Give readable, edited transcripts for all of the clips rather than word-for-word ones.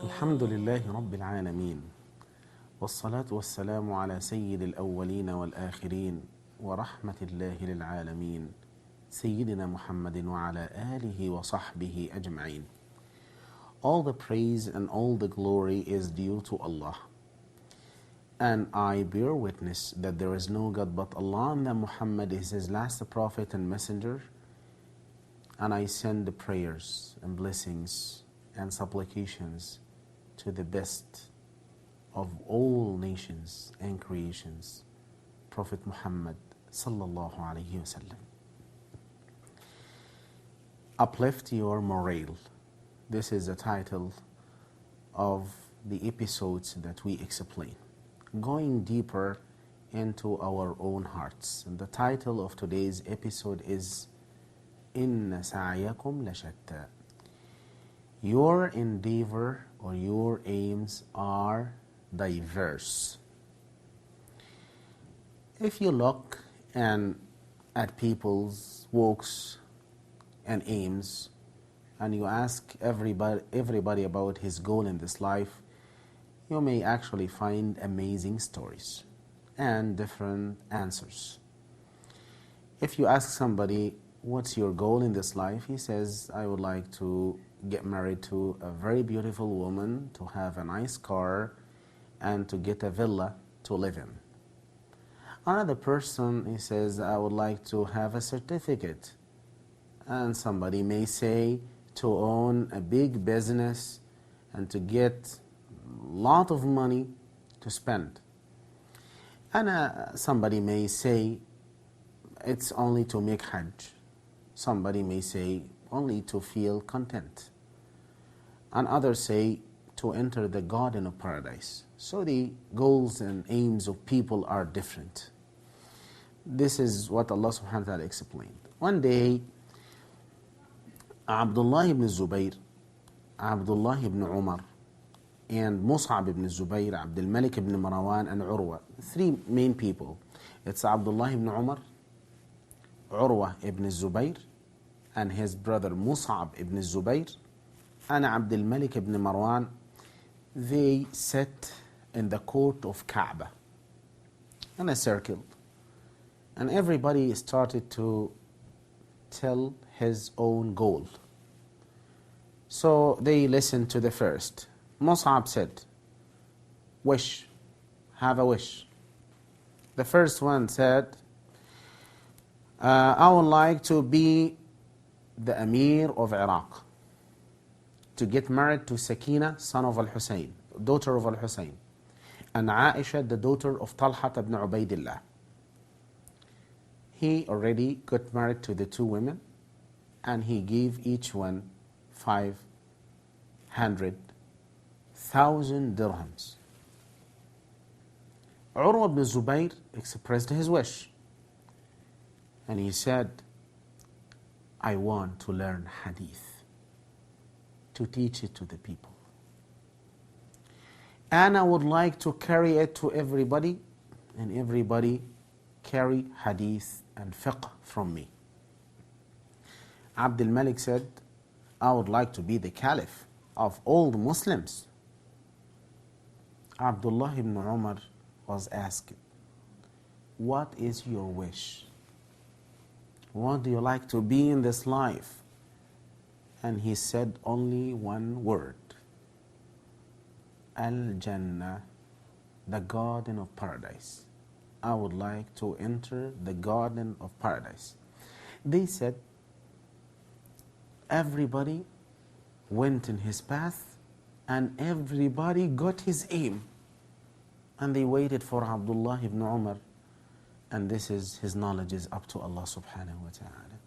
الحمد لله رب العالمين والصلاة والسلام على سيد الأولين والآخرين ورحمة الله للعالمين سيدنا محمد وعلى آله وصحبه أجمعين. All the praise and all the glory is due to Allah. And I bear witness that there is no God but Allah and that Muhammad is His last prophet and messenger. And I send the prayers and blessings and supplications to the best of all nations and creations, Prophet Muhammad sallallahu alaihi wasallam. Uplift Your Morale. This is the title of the episodes that we explain, going deeper into our own hearts. And the title of today's episode is إِنَّ سَعْيَكُمْ لَشَتَّى. Your endeavor or your aims are diverse. If you look at people's walks and aims, and you ask everybody about his goal in this life, you may actually find amazing stories and different answers. If you ask somebody, what's your goal in this life? He says, I would like to get married to a very beautiful woman, to have a nice car, and to get a villa to live in. Another person, he says, I would like to have a certificate. And somebody may say, to own a big business and to get a lot of money to spend. And somebody may say, it's only to make Hajj. Somebody may say, only to feel content. And others say, to enter the garden of paradise. So the goals and aims of people are different. This is what Allah subhanahu wa ta'ala explained. One day, Abdullah ibn Zubayr, Abdullah ibn Umar, and Mus'ab ibn Zubayr, Abdul Malik ibn Marwan, and Urwa. Three main people. It's Abdullah ibn Umar, Urwa ibn Zubayr, and his brother Mus'ab ibn Zubayr, and Abdul Malik ibn Marwan. They sat in the court of Kaaba in a circle. And everybody started to tell his own goal. So they listened to the first. Mus'ab said, wish, have a wish. The first one said, I would like to be the Emir of Iraq, to get married to Sakina, son of Al-Hussein, daughter of Al-Hussein, and Aisha, the daughter of Talha ibn Ubaidillah. He already got married to the two women, and he gave each one 500,000 dirhams. Urwa ibn Zubayr expressed his wish, and he said, I want to learn hadith, to teach it to the people. And I would like to carry it to everybody, and everybody carry hadith and fiqh from me. Abdul Malik said, I would like to be the caliph of all the Muslims. Abdullah ibn Umar was asked, what is your wish? What do you like to be in this life? And he said only one word, Al-Jannah, the garden of paradise. I would like to enter the garden of paradise. They said, everybody went in his path and everybody got his aim. And they waited for Abdullah ibn Umar, and this is his knowledge is up to Allah subhanahu wa ta'ala.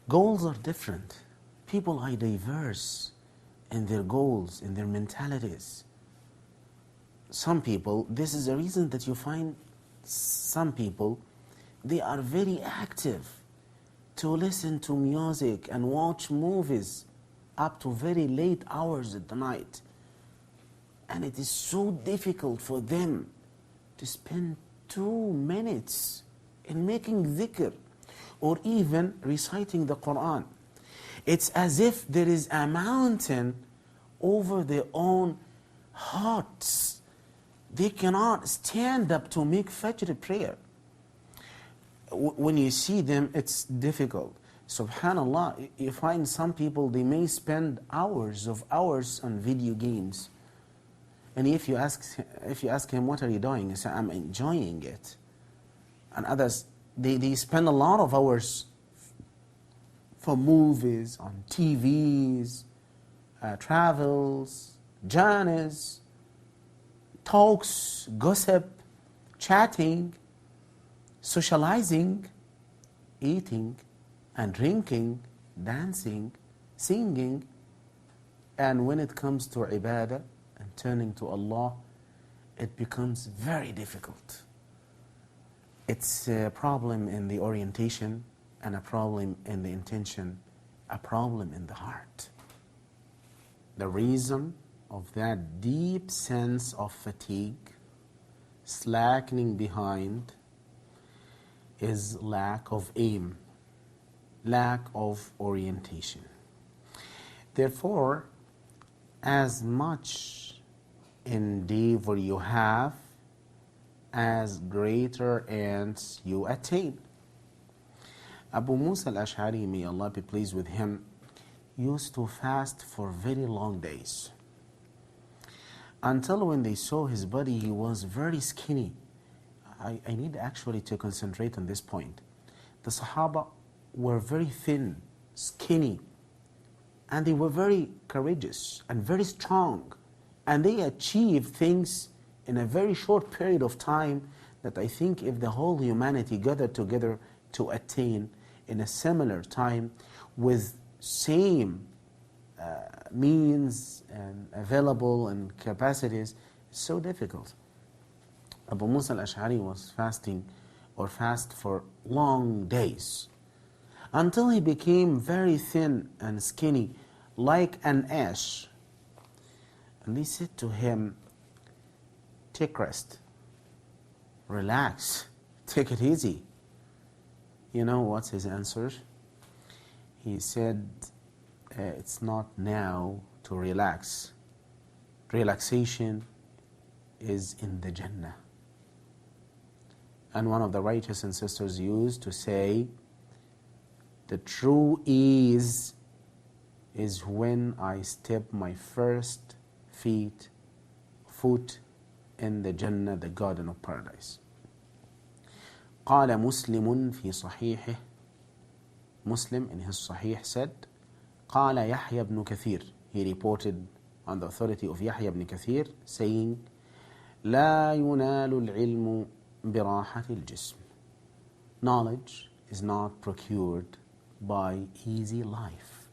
Goals are different. People are diverse in their goals, in their mentalities. Some people, this is the reason that you find some people, they are very active to listen to music and watch movies up to very late hours at the night. And it is so difficult for them to spend 2 minutes in making dhikr or even reciting the Quran. It's as if there is a mountain over their own hearts. They cannot stand up to make Fajr prayer. When you see them, it's difficult. Subhanallah, you find some people, they may spend hours on video games. And if you ask him, what are you doing? He says, I'm enjoying it. And others, they spend a lot of hours for movies, on TVs, travels, journeys, talks, gossip, chatting, socializing, eating and drinking, dancing, singing. And when it comes to ibadah and turning to Allah, it becomes very difficult. It's a problem in the orientation and a problem in the intention, a problem in the heart. The reason of that deep sense of fatigue, slackening behind, is lack of aim, lack of orientation. Therefore, as much endeavor you have, as greater ends you attain. Abu Musa al-Ash'ari, may Allah be pleased with him, used to fast for very long days. Until when they saw his body, he was very skinny. I need actually to concentrate on this point. The Sahaba were very thin, skinny, and they were very courageous and very strong. And they achieved things in a very short period of time that I think if the whole humanity gathered together to attain in a similar time with same means and available and capacities, it's so difficult. Abu Musa al-Ash'ari was fast for long days until he became very thin and skinny like an ash. And they said to him, take rest, relax, take it easy. You know what's his answer? He said, it's not now to relax. Relaxation is in the Jannah. And one of the righteous ancestors used to say, the true ease is when I step my first foot in the Jannah, the garden of paradise. قال مسلم في صحيحه, Muslim in his Sahih said, قال يحيى بن كثير, he reported on the authority of Yahya ibn Kathir saying, لا ينال العلم براحة الجسم. Knowledge is not procured by easy life.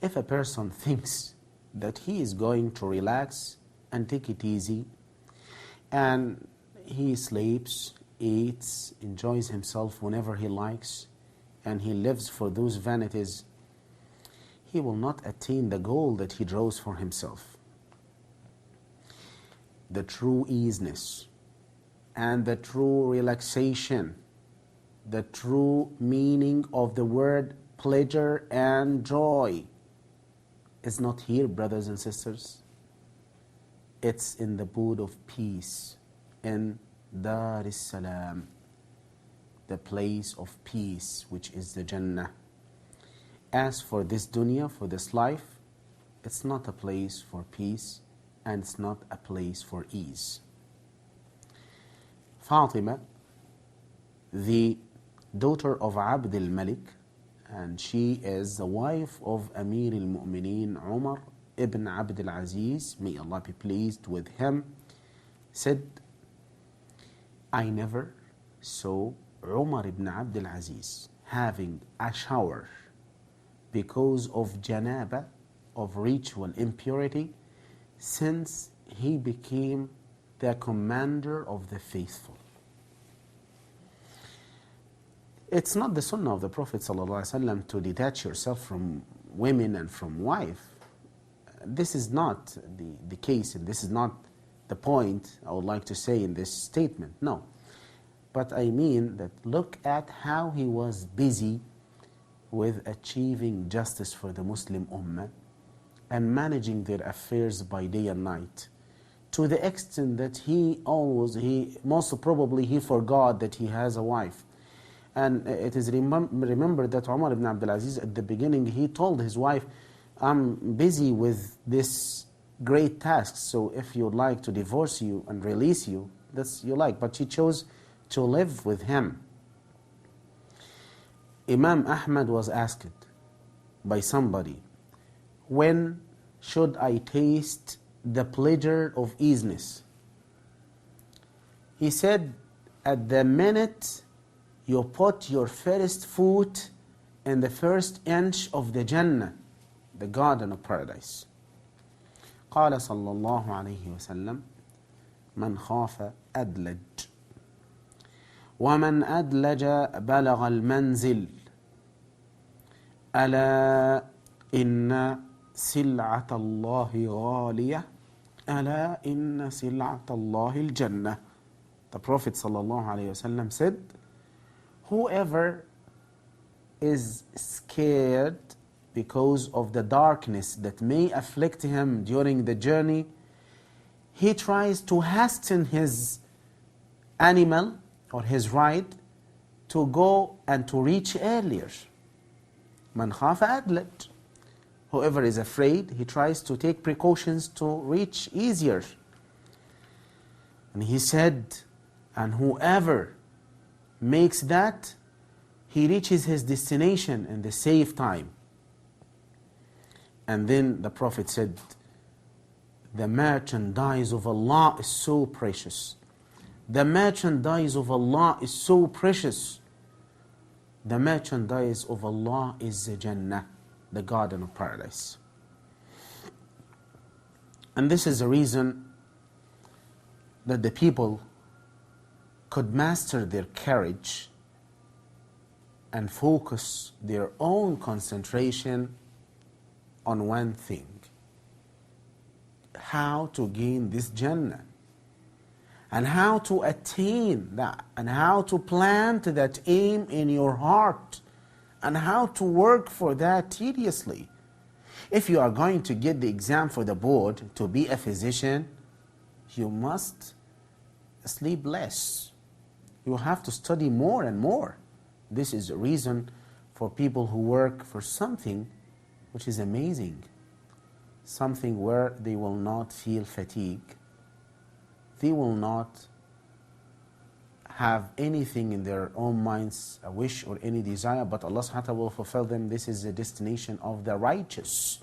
If a person thinks that he is going to relax and take it easy, and he sleeps, eats, enjoys himself whenever he likes, and he lives for those vanities, he will not attain the goal that he draws for himself. The true easiness and the true relaxation, the true meaning of the word pleasure and joy is not here, brothers and sisters. It's in the abode of peace, in Dar es-Salam, the place of peace, which is the Jannah. As for this dunya, for this life, it's not a place for peace, and it's not a place for ease. Fatima, the daughter of Abd al-Malik, and she is the wife of Amir al-Mu'mineen Umar ibn Abd al-Aziz, may Allah be pleased with him, said, I never saw Umar ibn Abd al-Aziz having a shower because of janaba, of ritual impurity, since he became the commander of the faithful. It's not the sunnah of the Prophet ﷺ to detach yourself from women and from wife. This is not the case, and this is not the point I would like to say in this statement, no. But I mean that look at how he was busy with achieving justice for the Muslim Ummah and managing their affairs by day and night, to the extent that he most probably he forgot that he has a wife. And it is remembered that Umar ibn Abdul Aziz at the beginning, he told his wife, I'm busy with this great task, so if you'd like to divorce you and release you, that's you like. But she chose to live with him. Imam Ahmad was asked by somebody, when should I taste the pleasure of easiness? He said, at the minute you put your first foot in the first inch of the Jannah, the garden of paradise. قال صلى الله عليه وسلم من خاف أدلج ومن أدلج بلغ المنزل ألا إن سلعة الله غالية ألا إن سلعة الله الجنة. The Prophet sallallahu alayhi wasallam said, whoever is scared because of the darkness that may afflict him during the journey, he tries to hasten his animal or his ride to go and to reach earlier. Man khafa adlat. Whoever is afraid, he tries to take precautions to reach easier. And he said, and whoever makes that, he reaches his destination in the safe time. And then the Prophet said, the merchandise of Allah is so precious. The merchandise of Allah is so precious. The merchandise of Allah is the Jannah, the garden of paradise. And this is the reason that the people could master their courage and focus their own concentration on one thing: how to gain this Jannah, and how to attain that, and how to plant that aim in your heart, and how to work for that tediously. If you are going to get the exam for the board to be a physician, you must sleep less. You have to study more and more. This is the reason for people who work for something which is amazing, something where they will not feel fatigue, they will not have anything in their own minds, a wish or any desire, but Allah subhanahu wa ta'ala will fulfill them. This is the destination of the righteous,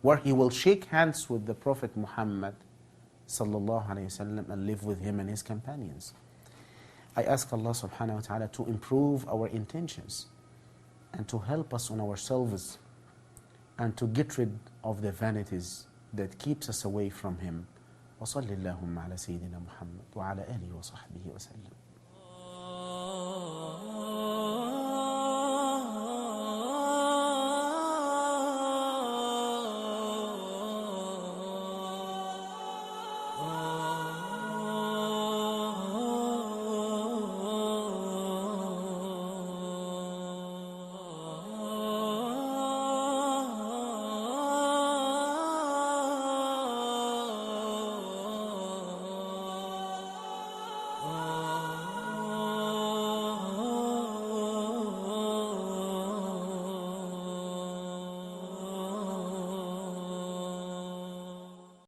where he will shake hands with the Prophet Muhammad sallallahu alayhi wasallam and live with him and his companions. I ask Allah subhanahu wa ta'ala to improve our intentions and to help us on ourselves and to get rid of the vanities that keeps us away from him. وصل اللهم على سيدنا محمد وعلى آله وصحبه وسلم.